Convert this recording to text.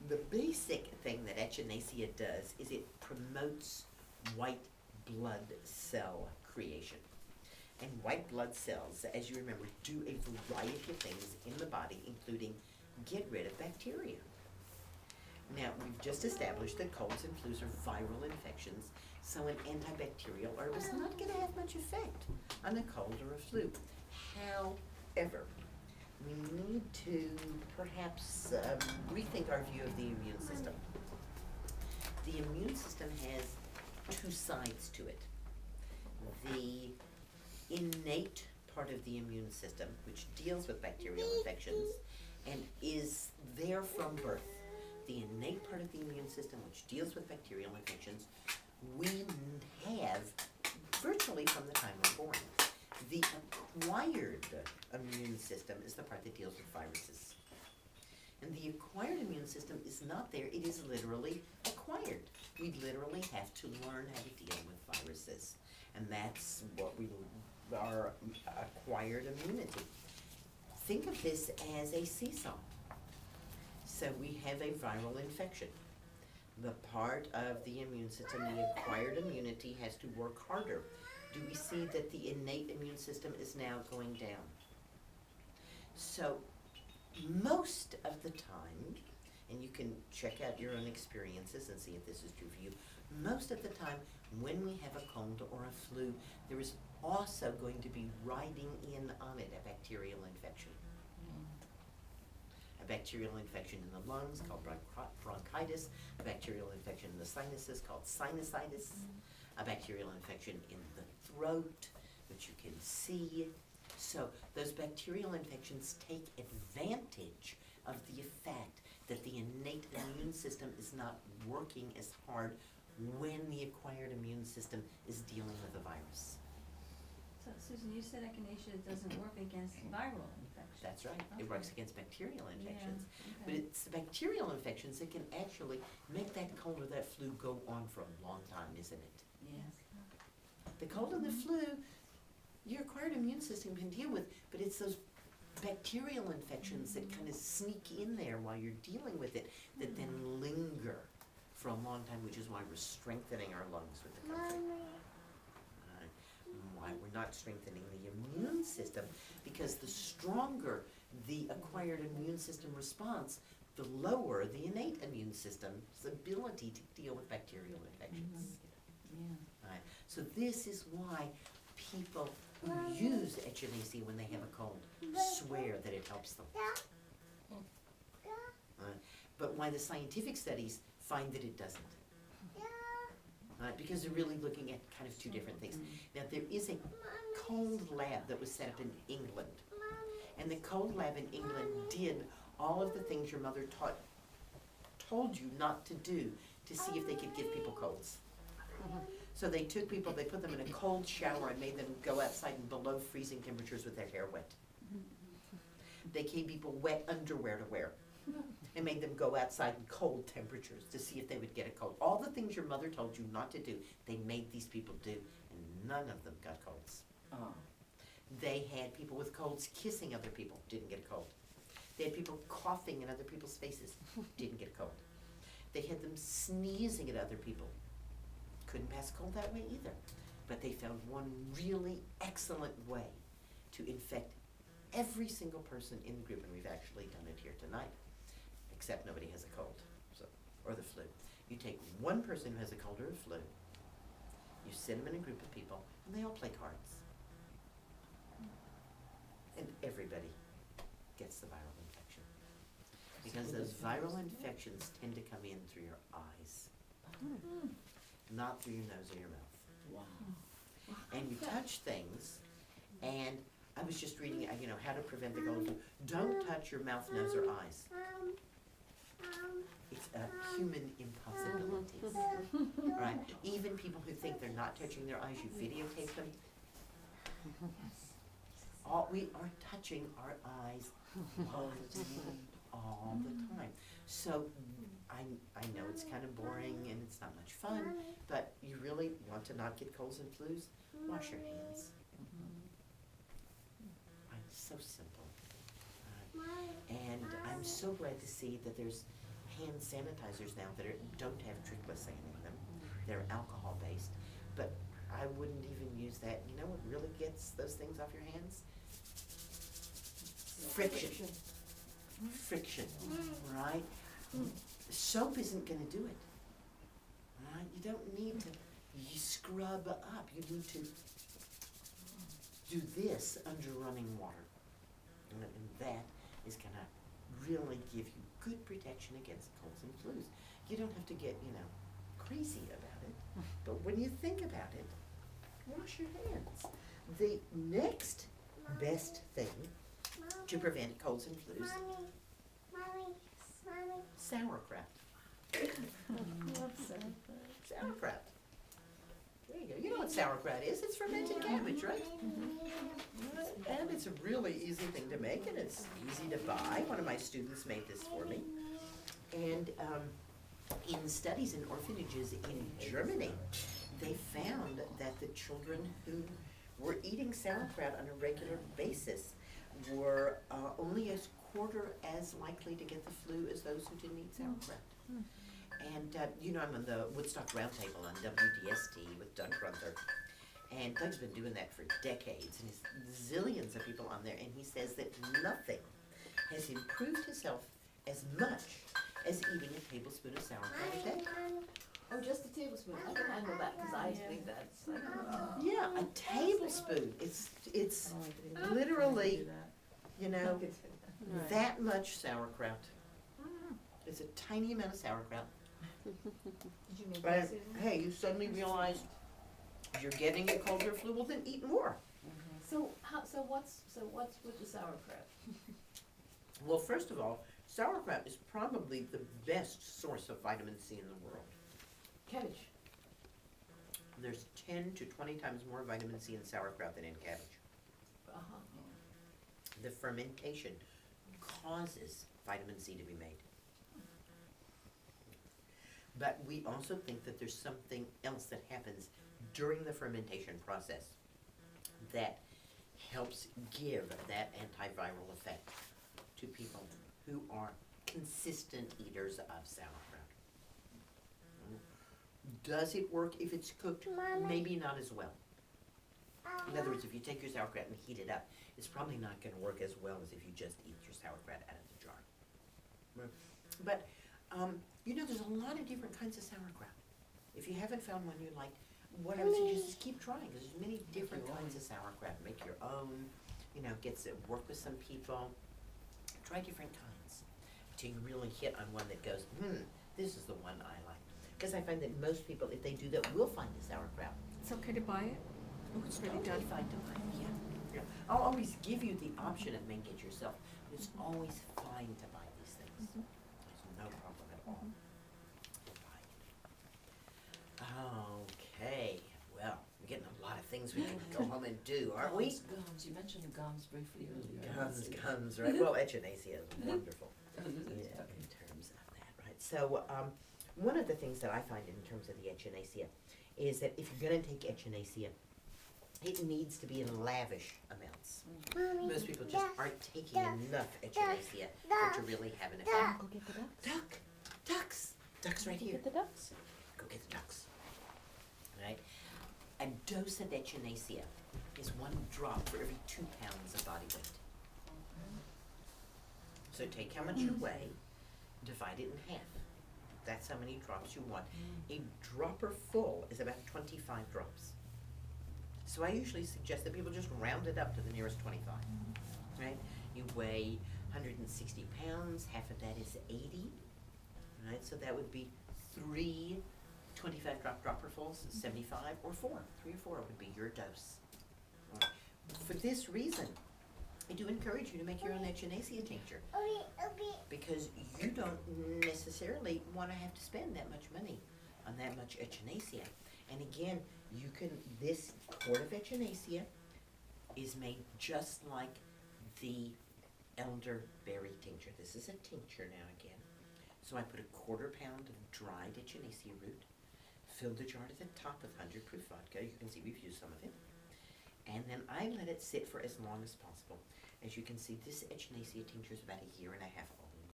The basic thing that Echinacea does is it promotes white blood cell creation. And white blood cells, as you remember, do a variety of things in the body, including get rid of bacteria. Now, we've just established that colds and flus are viral infections, so an antibacterial herb is not going to have much effect on a cold or a flu. However, we need to perhaps rethink our view of the immune system. The immune system has two sides to it. The innate part of the immune system, which deals with bacterial infections and is there from birth. The innate part of the immune system, which deals with bacterial infections, we have virtually from the time we're born. The acquired immune system is the part that deals with viruses. And the acquired immune system is not there, it is literally acquired. We literally have to learn how to deal with viruses. And that's what we are acquired immunity. Think of this as a seesaw. So we have a viral infection. The part of the immune system, the acquired immunity, has to work harder. Do we see that the innate immune system is now going down? So most of the time, and you can check out your own experiences and see if this is true for you, most of the time when we have a cold or a flu, there is also going to be riding in on it a bacterial infection. A bacterial infection in the lungs called bronchitis, a bacterial infection in the sinuses called sinusitis, a bacterial infection in the throat, which you can see. So those bacterial infections take advantage of the fact that the innate immune system is not working as hard when the acquired immune system is dealing with a virus. So Susan, you said echinacea doesn't work against viral infections. That's right. Okay. It works against bacterial infections. Yeah, But okay. it's the bacterial infections that can actually make that cold or that flu go on for a long time, isn't it? Yes. The cold and the flu, your acquired immune system can deal with, but it's those bacterial infections that kind of sneak in there while you're dealing with it that then linger for a long time, which is why we're strengthening our lungs with the comfort. Why we're not strengthening the immune system, because the stronger the acquired immune system response, the lower the innate immune system's ability to deal with bacterial infections. Yeah. Right. So this is why people who use Echinacea when they have a cold swear that it helps them. But why the scientific studies find that it doesn't. Because they're really looking at kind of two different things. Now there is a cold lab that was set up in England. And the cold lab in England did all of the things your mother told you not to do to see if they could give people colds. So they took people, they put them in a cold shower and made them go outside in below freezing temperatures with their hair wet. They gave people wet underwear to wear and made them go outside in cold temperatures to see if they would get a cold. All the things your mother told you not to do, they made these people do, and none of them got colds. Oh. They had people with colds kissing other people, didn't get a cold. They had people coughing in other people's faces, didn't get a cold. They had them sneezing at other people, couldn't pass a cold that way either. But they found one really excellent way to infect every single person in the group, and we've actually done it here tonight, except nobody has a cold, so, or the flu. You take one person who has a cold or a flu, you sit them in a group of people, and they all play cards. And everybody gets the viral infection. Because those viral infections tend to come in through your eyes, not through your nose or your mouth. Wow. And you touch things, and I was just reading, how to prevent the cold. Don't touch your mouth, nose, or eyes. It's a human impossibility, right? Even people who think they're not touching their eyes, you videotape them. We are touching our eyes all the time. So I know it's kind of boring and it's not much fun, but you really want to not get colds and flus? Wash your hands. It's so simple. And I'm so glad to see that there's hand sanitizers now that don't have triclosan in them. They're alcohol-based, but I wouldn't even use that. You know what really gets those things off your hands? Friction. Friction, right? Soap isn't gonna do it, right? You don't need to scrub up. You need to do this under running water. And that is gonna really give you good protection against colds and flus. You don't have to get, crazy about it. But when you think about it, wash your hands. The next best thing to prevent colds and flus, sauerkraut. Sauerkraut. There you go. You know what sauerkraut is. It's fermented cabbage, right? And it's a really easy thing to make, and it's easy to buy. One of my students made this for me. And in studies in orphanages in Germany, they found that the children who were eating sauerkraut on a regular basis were only a quarter as likely to get the flu as those who didn't eat sauerkraut. And, I'm on the Woodstock Roundtable on WDST with Doug Grunther. And Doug's been doing that for decades, and there's zillions of people on there, and he says that nothing has improved his health as much as eating a tablespoon of sauerkraut a day. Oh, just a tablespoon. I can handle that because I think that's like, Yeah, a tablespoon. It's literally, that much sauerkraut. It's a tiny amount of sauerkraut. Did you make But that, Susan? hey, you suddenly realize you're getting a cold or flu, well then eat more. So what's with the sauerkraut? Well, first of all, sauerkraut is probably the best source of vitamin C in the world. Cabbage. There's 10 to 20 times more vitamin C in sauerkraut than in cabbage. Uh-huh. The fermentation causes vitamin C to be made. But we also think that there's something else that happens during the fermentation process that helps give that antiviral effect to people who are consistent eaters of sauerkraut. Does it work if it's cooked? Maybe not as well. In other words, if you take your sauerkraut and heat it up, it's probably not going to work as well as if you just eat your sauerkraut out of the jar. But, there's a lot of different kinds of sauerkraut. If you haven't found one you like, what I would suggest is keep trying, because there's many different kinds of sauerkraut. Make your own, work with some people. Try different kinds until you really hit on one that goes, this is the one I like. Because I find that most people, if they do that, will find the sauerkraut. It's okay to buy it? Oh, it's Pretty totally done. fine to buy, yeah. I'll always give you the option of making it yourself, but it's always fine to buy these things. There's no problem at all. Buy it. Okay, well, we're getting a lot of things we can go home and do, aren't we? Gums. You mentioned the gums briefly earlier. Gums, right? Well, Echinacea is wonderful. Yeah, in terms of that, right? So, one of the things that I find in terms of the Echinacea is that if you're gonna take Echinacea, it needs to be in lavish amounts. Most people just aren't taking enough Echinacea for it to really have an effect. Go get the ducks. Ducks right Go here. get the ducks. Go get the ducks. Right? A dose of Echinacea is 1 drop for every 2 pounds of body weight. So take how much you weigh, divide it in half. That's how many drops you want. A dropper full is about 25 drops. So I usually suggest that people just round it up to the nearest 25, right? You weigh 160 pounds, half of that is 80, right? So that would be 3 25 dropperfuls, 75, or 4. 3 or 4 would be your dose. For this reason, I do encourage you to make your own Echinacea tincture, because you don't necessarily want to have to spend that much money on that much Echinacea. And again, this quart of Echinacea is made just like the elderberry tincture. This is a tincture now again. So I put a 1/4 pound of dried Echinacea root, fill the jar to the top with 100 proof vodka. You can see we've used some of it. And then I let it sit for as long as possible. As you can see, this Echinacea tincture is about 1.5 years